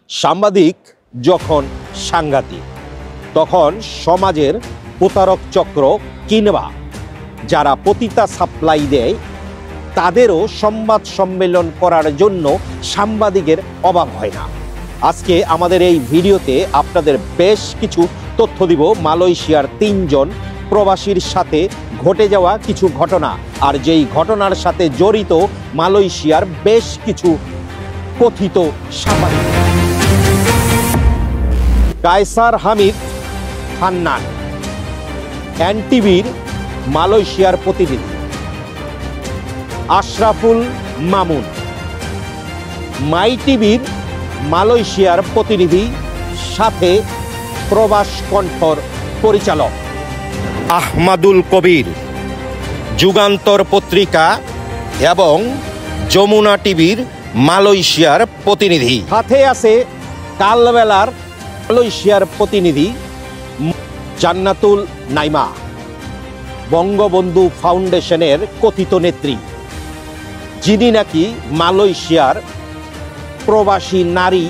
সাংবাদিক যখন সাংঘাতিক, তখন সমাজের প্রতারক চক্র কিংবা যারা পতিতা সাপ্লাই দেয় তাদেরও সংবাদ সম্মেলন করার জন্য সাংবাদিকের অভাব হয় না। আজকে আমাদের এই ভিডিওতে আপনাদের বেশ কিছু তথ্য দিব মালয়েশিয়ার 3 জন প্রবাসীর সাথে ঘটে যাওয়া কিছু ঘটনা, আর যেই ঘটনার সাথে জড়িত মালয়েশিয়ার বেশ কিছু কথিত সাংবাদিক। কায়সার হামিদ হান্নান, এনটিভির মালয়েশিয়ার প্রতিনিধি। আশরাফুল মামুন, মাই টিভির মালয়েশিয়ার প্রতিনিধি, সাথে প্রবাস কণ্ঠর পরিচালক। আহমাদুল কবির, যুগান্তর পত্রিকা এবং যমুনা টিভির মালয়েশিয়ার প্রতিনিধি। সাথে আছে কালবেলার মালয়েশিয়ার প্রতিনিধি জান্নাতুল নাইমা, বঙ্গবন্ধু ফাউন্ডেশনের কথিত নেত্রী, যিনি নাকি মালয়েশিয়ার প্রবাসী নারী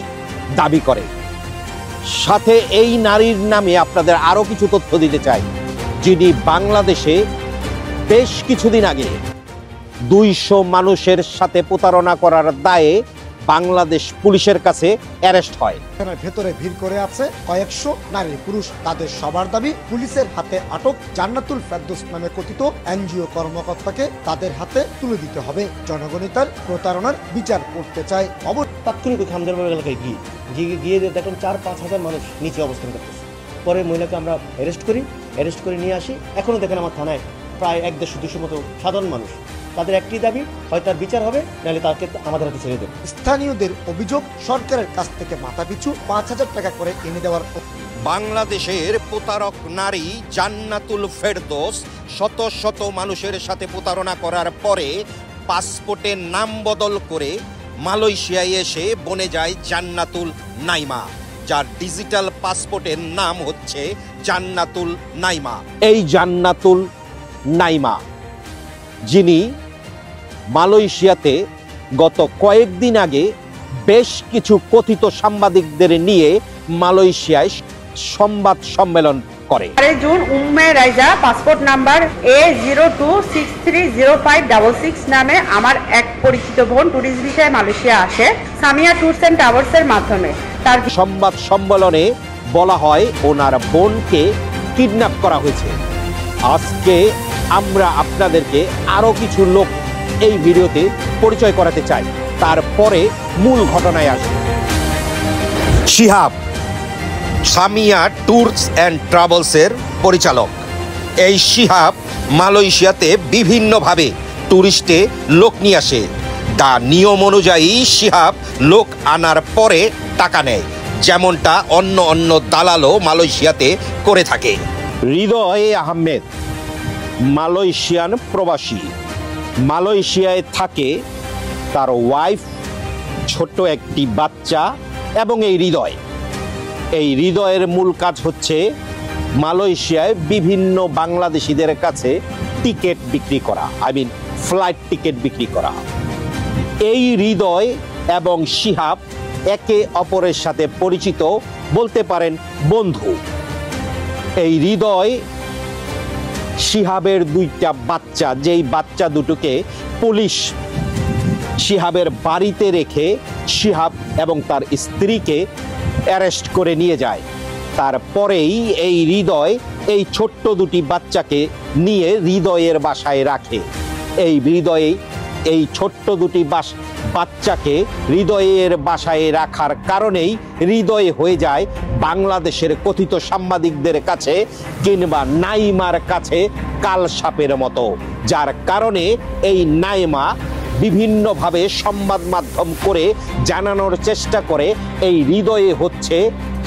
দাবি করে। সাথে এই নারীর নামে আপনাদের আরো কিছু তথ্য দিতে চাই, যিনি বাংলাদেশে বেশ কিছুদিন আগে 200 মানুষের সাথে প্রতারণা করার দায়ে বাংলাদেশ পুলিশের কাছে অ্যারেস্ট হয়। ভেতরে ভিড় করে আছে কয়েকশো নারী পুরুষ। তাদের সবার দাবি পুলিশের হাতে আটক জান্নাতুল ফেরদৌস নামে কথিত এনজিও কর্মকর্তাকে তাদের হাতে তুলে দিতে হবে। জনগণই তার প্রতারণার বিচার করতে চায়। তাৎক্ষণিক খামদের এলাকায় গিয়ে দেখলাম 4-5 হাজার মানুষ নিচে অবস্থান করতেছে। পরে মহিলাকে আমরা অ্যারেস্ট করে নিয়ে আসি। এখনো দেখেন আমার থানায় প্রায় 150-200 মতো সাধারণ মানুষ। তাদের একটি দাবি, হয় তার বিচার হবে, নাহলে তাকে আমাদের হাতে ছেড়ে দেবে। স্থানীয়দের অভিযোগ, সরকারের কাছ থেকে মাথাপিছু 5,000 টাকা করে এনে দেওয়ার। বাংলাদেশের প্রতারক নারী জান্নাতুল ফেরদৌস শত শত মানুষের সাথে প্রতারণা করার পরে পাসপোর্টের নাম বদল করে মালয়েশিয়ায় এসে বনে যায় জান্নাতুল নাইমা, যার ডিজিটাল পাসপোর্টের নাম হচ্ছে জান্নাতুল নাইমা। এই জান্নাতুল নাইমা, যিনি মালয়েশিয়াতে গত কয়েকদিন আগে বেশ কিছু কথিত সাংবাদিকদের নিয়ে মালয়েশিয়ায় সংবাদ সম্মেলন করে। Jun Umme Raiza, passport number A02630566 নামে আমার এক পরিচিত বোন ট্যুরিস্ট ভিসায় মালয়েশিয়া আসে সামিয়া ট্যুরস এন্ড ট্রাভেলসের মাধ্যমে। তার সংবাদ সম্মেলনে বলা হয় ওনার বোনকে কিডন্যাপ করা হয়েছে। আজকে আমরা আপনাদেরকে আরো কিছু লোক এই ভিডিওতে পরিচয় করাতে চাই, তারপরে মূল ঘটনায় আসে। শিহাব, সামিয়া ট্যুরস অ্যান্ড ট্রাভেলসের পরিচালক। এই শিহাব মালয়েশিয়াতে বিভিন্নভাবে ট্যুরিস্টে লোক নিয়ে আসে। নিয়ম অনুযায়ী শিহাব লোক আনার পরে টাকা নেয়, যেমনটা অন্য দালালও মালয়েশিয়াতে করে থাকে। হৃদয় আহমেদ, মালয়েশিয়ান প্রবাসী, মালয়েশিয়ায় থাকে, তার ওয়াইফ, ছোট একটি বাচ্চা এবং এই হৃদয়ের মূল কাজ হচ্ছে মালয়েশিয়ায় বিভিন্ন বাংলাদেশিদের কাছে টিকিট বিক্রি করা, ফ্লাইট টিকিট বিক্রি করা। এই হৃদয় এবং শিহাব একে অপরের সাথে পরিচিত, বলতে পারেন বন্ধু। এই হৃদয় শিহাবের 2টা বাচ্চা, যেই বাচ্চা দুটোকে পুলিশ শিহাবের বাড়িতে রেখে শিহাব এবং তার স্ত্রীকে অ্যারেস্ট করে নিয়ে যায়। তারপরেই এই হৃদয় এই ছোট্ট 2টি বাচ্চাকে নিয়ে হৃদয়ের বাসায় রাখে। এই ছোট্ট 2টি বাচ্চাকে হৃদয়ের বাসায় রাখার কারণেই হৃদয় হয়ে যায় বাংলাদেশের কথিত সাংবাদিকদের কাছে কিংবা নাইমার কাছে কালসাপের মতো, যার কারণে এই নাইমা বিভিন্নভাবে সংবাদ মাধ্যম করে জানানোর চেষ্টা করে এই হৃদয়ে হচ্ছে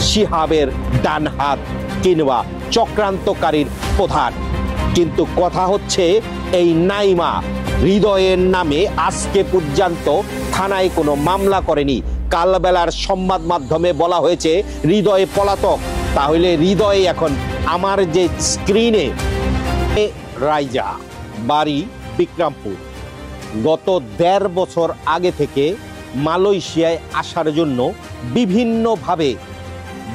শিহাবের ডান হাত কিংবা চক্রান্তকারীর প্রধান। কিন্তু কথা হচ্ছে এই নাইমা হৃদয়ের নামে আজকে পর্যন্ত থানায় কোনো মামলা করেনি। কালবেলার সংবাদ মাধ্যমে বলা হয়েছে হৃদয় পলাতক। তাহলে হৃদয় এখন আমার যে স্ক্রিনে, রাইজা, বাড়ি বিক্রমপুর, গত 1.5 বছর আগে থেকে মালয়েশিয়ায় আসার জন্য বিভিন্নভাবে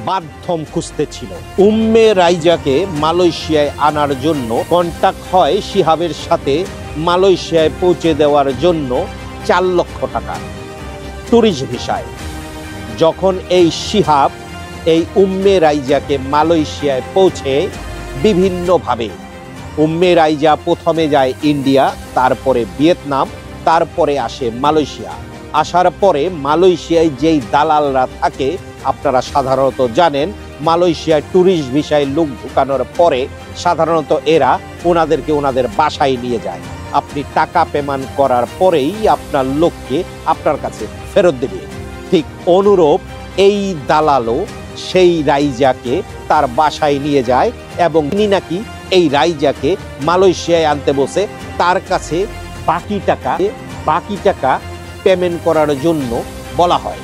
মাধ্যম খুঁজতেছিল। উম্মে রাইজাকে মালয়েশিয়ায় আনার জন্য কন্টাক্ট হয় শিহাবের সাথে মালয়েশিয়ায় পৌঁছে দেওয়ার জন্য 4 লক্ষ টাকা ট্যুরিস্ট ভিসায়। যখন এই শিহাব এই উম্মে রাইজাকে মালয়েশিয়ায় পৌঁছে বিভিন্নভাবে, উম্মে রাইজা প্রথমে যায় ইন্ডিয়া, তারপরে ভিয়েতনাম, তারপরে আসে মালয়েশিয়া। আসার পরে মালয়েশিয়ায় যেই দালালরা থাকে আপনারা সাধারণত জানেন, মালয়েশিয়ায় ট্যুরিস্ট ভিসায় লোক ঢুকানোর পরে সাধারণত এরা ওনাদেরকে ওনাদের বাসায় নিয়ে যায়। আপনি টাকা পেমেন্ট করার পরেই আপনার লোককে আপনার কাছে ফেরত দেবে। ঠিক অনুরূপ এই দালালও সেই রাইজাকে তার বাসায় নিয়ে যায় এবং তিনি নাকি এই রাইজাকে মালয়েশিয়ায় আনতে বসে তার কাছে বাকি টাকা পেমেন্ট করার জন্য বলা হয়।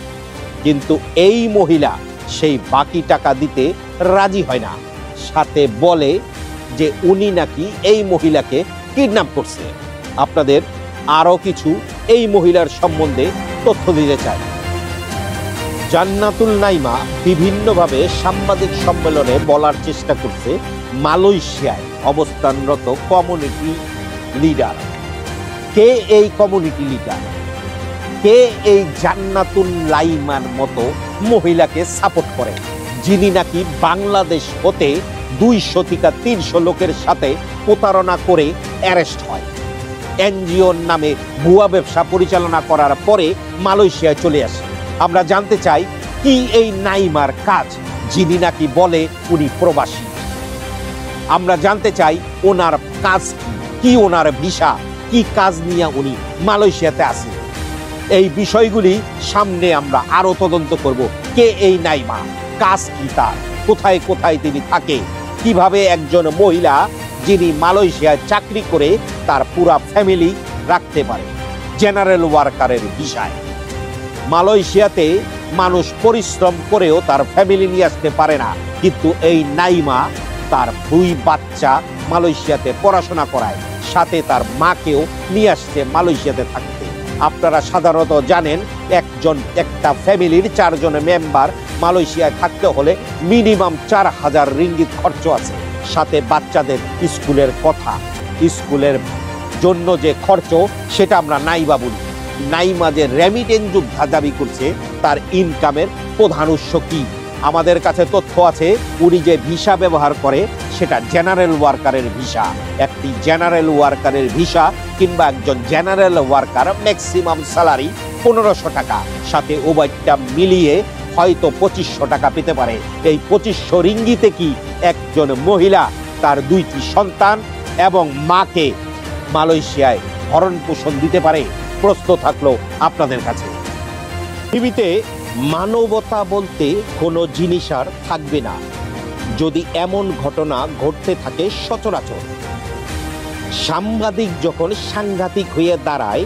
কিন্তু এই মহিলা সেই বাকি টাকা দিতে রাজি হয় না, সাথে বলে যে উনি নাকি এই মহিলাকে কিডন্যাপ করছে। আপনাদের আরো কিছু এই মহিলার সম্বন্ধে তথ্য দিতে চাই। জান্নাতুল নাইমা বিভিন্নভাবে সাংবাদিক সম্মেলনে বলার চেষ্টা করছে মালয়েশিয়ায় অবস্থানরত কমিউনিটি লিডার। কে এই কমিউনিটি লিডার? কে এই জান্নাতুল নাইমার মতো মহিলাকে সাপোর্ট করে, যিনি নাকি বাংলাদেশ হতে 200 থেকে 300 লোকের সাথে প্রতারণা করে অ্যারেস্ট হয়, এনজিওর নামে ভুয়া ব্যবসা পরিচালনা করার পরে মালয়েশিয়ায় চলে আসে। আমরা জানতে চাই কি এই নাইমার কাজ, যিনি নাকি বলে উনি প্রবাসী। আমরা জানতে চাই ওনার কাজ কি, ওনার ভিসা কি, কাজ নিয়ে উনি মালয়েশিয়াতে আসে। এই বিষয়গুলি সামনে আমরা আরো তদন্ত করব। কে এই নাইমা, কাজ কি তার, কোথায় কোথায় তিনি থাকে, কিভাবে একজন মহিলা যিনি মালয়েশিয়ায় চাকরি করে তার পুরা ফ্যামিলি রাখতে পারে জেনারেল ওয়ার্কারের ভিসায়। মালয়েশিয়াতে মানুষ পরিশ্রম করেও তার ফ্যামিলি নিয়ে আসতে পারে না, কিন্তু এই নাইমা তার 2 বাচ্চা মালয়েশিয়াতে পড়াশোনা করায়, সাথে তার মাকেও নিয়ে আসছে মালয়েশিয়াতে থাকতে। আপনারা সাধারণত জানেন একটা ফ্যামিলির 4 জন মেম্বার মালয়েশিয়ায় থাকতে হলে মিনিমাম 4000 রিঙ্গিত খরচ আছে, সাথে বাচ্চাদের স্কুলের জন্য যে খরচ সেটা আমরা নাইবা বলি। নাইমা যে রেমিটেন্স যোদ্ধা দাবি করছে, তার ইনকামের প্রধান উৎস কি? আমাদের কাছে তথ্য আছে উনি যে ভিসা ব্যবহার করে সেটা জেনারেল ওয়ার্কারের ভিসা। একটি জেনারেল ওয়ার্কারের ভিসা কিংবা একজন জেনারেল ওয়ার্কার ম্যাক্সিমাম স্যালারি 1500 টাকা, সাথে ওভারটা মিলিয়ে হয়তো 2500 টাকা পেতে পারে। এই 2500 রিঙ্গিতে কি একজন মহিলা তার 2টি সন্তান এবং মাকে মালয়েশিয়ায় ভরণ পোষণ দিতে পারে? প্রশ্ন থাকলো আপনাদের কাছে। পৃথিবীতে মানবতা বলতে কোনো জিনিস আর থাকবে না যদি এমন ঘটনা ঘটতে থাকে সচরাচর। সাংবাদিক যখন সাংঘাতিক হয়ে দাঁড়ায়,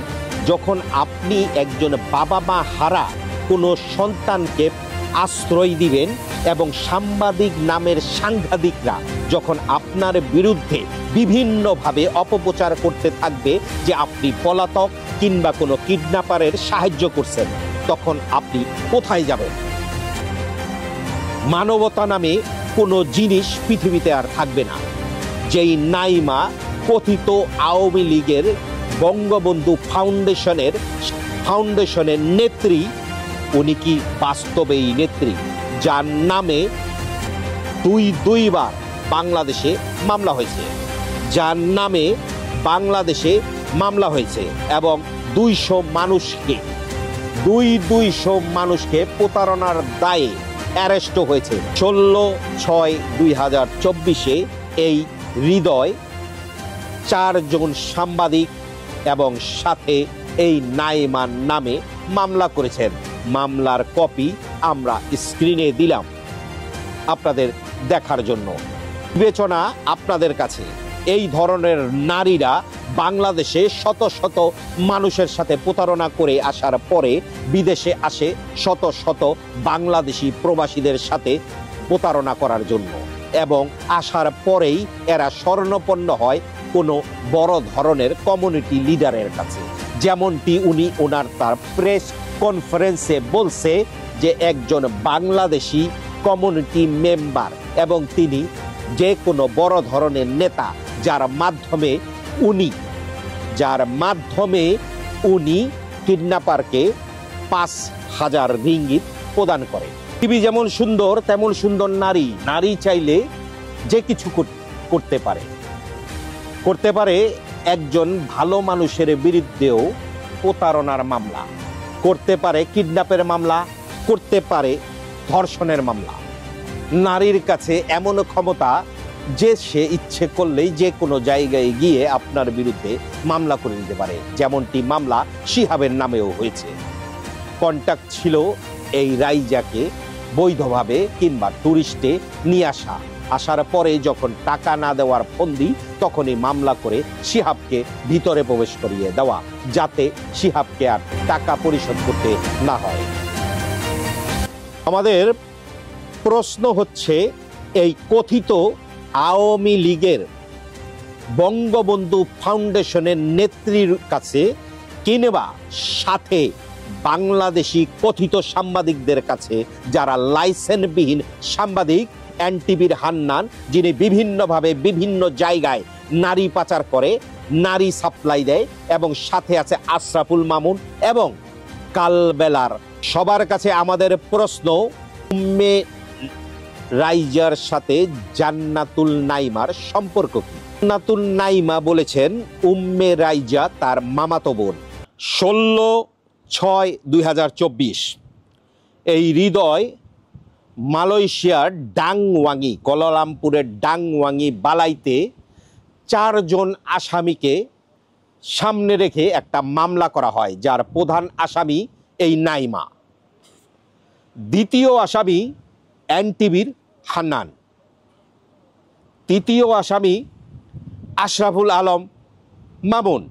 যখন আপনি একজন বাবা মা হারা কোনো সন্তানকে আশ্রয় দিবেন এবং সাংবাদিক নামের সাংঘাতিকরা যখন আপনার বিরুদ্ধে বিভিন্নভাবে অপপ্রচার করতে থাকবে যে আপনি পলাতক কিংবা কোনো কিডন্যাপারের সাহায্য করছেন, তখন আপনি কোথায় যাবেন? মানবতা নামে কোনো জিনিস পৃথিবীতে আর থাকবে না। যেই নাইমা কথিত আওয়ামী লীগের বঙ্গবন্ধু ফাউন্ডেশনের নেত্রী, উনি কি বাস্তবেই নেত্রী? যার নামে দুইবার বাংলাদেশে মামলা হয়েছে, যার নামে বাংলাদেশে মামলা হয়েছে এবং 200 মানুষকে প্রতারণার দায়ে অ্যারেস্ট হয়েছে। 16/6/2024 এই হৃদয় 4 জন সাংবাদিক এবং সাথে এই নাইমান নামে মামলা করেছেন। মামলার কপি আমরা স্ক্রিনে দিলাম আপনাদের দেখার জন্য। বিবেচনা আপনাদের কাছে। এই ধরনের নারীরা বাংলাদেশে শত শত মানুষের সাথে প্রতারণা করে আসার পরে বিদেশে আসে শত শত বাংলাদেশি প্রবাসীদের সাথে প্রতারণা করার জন্য, এবং আসার পরেই এরা স্বর্ণপন্ন হয় কোনো বড় ধরনের কমিউনিটি লিডারের কাছে, যেমনটি উনি ওনার তার প্রেস কনফারেন্সে বলছে যে একজন বাংলাদেশি কমিউনিটি মেম্বার এবং তিনি যে কোনো বড় ধরনের নেতা, যার মাধ্যমে উনি কিডন্যাপারকে 5,000 রিঙ্গিত প্রদান করে। পৃথিবী যেমন সুন্দর তেমন সুন্দর নারী চাইলে যে কিছু করতে পারে। একজন ভালো মানুষের বিরুদ্ধেও প্রতারণার মামলা করতে পারে, কিডন্যাপের মামলা করতে পারে, ধর্ষণের মামলা। নারীর কাছে এমন ক্ষমতা যে সে ইচ্ছে করলেই যে কোনো জায়গায় গিয়ে আপনার বিরুদ্ধে মামলা করে দিতে পারে, যেমনটি মামলা শিহাবের নামেও হয়েছে। কন্ট্যাক্ট ছিল এই রাইজাকে বৈধভাবে কিংবা টুরিস্টে নিয়ে আসার পরে যখন টাকা না দেওয়ার ফন্দি, তখনই মামলা করে শিহাবকে ভিতরে প্রবেশ করিয়ে দেওয়া, যাতে শিহাবকে আর টাকা পরিশোধ করতে না হয়। আমাদের প্রশ্ন হচ্ছে, এই কথিত আওয়ামী লীগের বঙ্গবন্ধু ফাউন্ডেশনের নেত্রীর কাছে কিংবা সাথে বাংলাদেশি কথিত সাংবাদিকদের কাছে, যারা লাইসেন্সবিহীন সাংবাদিক, এনটিভির হান্নান, যিনি বিভিন্নভাবে বিভিন্ন জায়গায় নারী পাচার করে, নারী সাপ্লাই দেয়, এবং সাথে আছে আশরাফুল মামুন এবং কালবেলার। সবার কাছে আমাদের প্রশ্ন, উম্মে রাইজার সাথে জান্নাতুল নাইমার সম্পর্ক কি? জান্নাতুল নাইমা বলেছেন উম্মে রাইজা তার মামাতো বোন। 16/6/2024 এই হৃদয় মালয়েশিয়ার ডাংওয়াঙ্গি, কুয়ালালামপুরের ডাংওয়াঙ্গি বালাইতে 4 জন আসামিকে সামনে রেখে একটা মামলা করা হয়, যার প্রধান আসামি এই নাইমা, দ্বিতীয় আসামি এনটিভির হান্নান, তৃতীয় আসামি আশরাফুল আলম মামুন,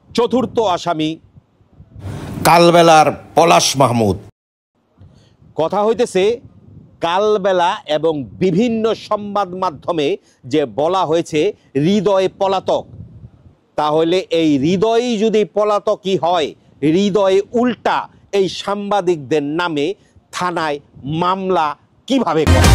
চতুর্থ আসামি কালবেলার পলাশ মাহমুদ। কথা হইতেছে, কালবেলা এবং বিভিন্ন সংবাদ মাধ্যমে যে বলা হয়েছে হৃদয় পলাতক, তাহলে এই হৃদয় যদি পলাতকই হয়, হৃদয় উল্টা এই সাংবাদিকদের নামে থানায় মামলা কিভাবে করে?